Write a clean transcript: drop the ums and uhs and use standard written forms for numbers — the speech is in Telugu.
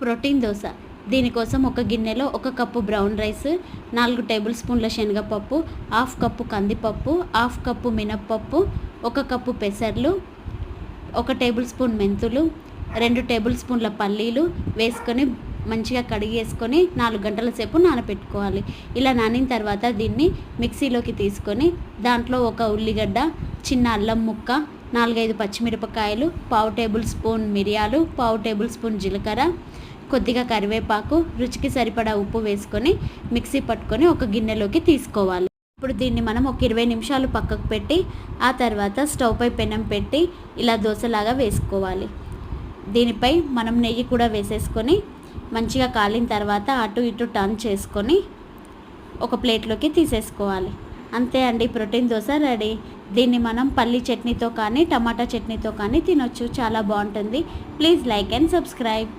ప్రోటీన్ దోశ. దీనికోసం ఒక గిన్నెలో 1 కప్పు బ్రౌన్ రైస్, 4 టేబుల్ స్పూన్ల శనగపప్పు, హాఫ్ కప్పు కందిపప్పు, హాఫ్ కప్పు మినప్పప్పు, 1 కప్పు పెసర్లు, 1 టేబుల్ స్పూన్ మెంతులు, 2 టేబుల్ స్పూన్ల పల్లీలు వేసుకొని మంచిగా కడిగేసుకొని 4 గంటల సేపు నానబెట్టుకోవాలి. ఇలా నానిన తర్వాత దీన్ని మిక్సీలోకి తీసుకొని దాంట్లో 1 ఉల్లిగడ్డ, చిన్న అల్లం ముక్క, 4-5 పచ్చిమిరపకాయలు, పావు టేబుల్ స్పూన్ మిరియాలు, పావు టేబుల్ స్పూన్ జీలకర్ర, కొద్దిగా కరివేపాకు, రుచికి సరిపడా ఉప్పు వేసుకొని మిక్సీ పట్టుకొని ఒక గిన్నెలోకి తీసుకోవాలి. ఇప్పుడు దీన్ని మనం ఒక 20 నిమిషాలు పక్కకు పెట్టి ఆ తర్వాత స్టవ్ పై పెనం పెట్టి ఇలా దోశలాగా వేసుకోవాలి. దీనిపై మనం నెయ్యి కూడా వేసేసుకొని మంచిగా కాలిన తర్వాత అటు ఇటు టర్న్ చేసుకొని ఒక ప్లేట్లోకి తీసేసుకోవాలి. అంతే అండి, ప్రోటీన్ దోశ రెడీ. దీన్ని మనం పల్లి చట్నీతో కానీ టమాటా చట్నీతో కానీ తినొచ్చు. చాలా బాగుంటుంది. Please like and subscribe.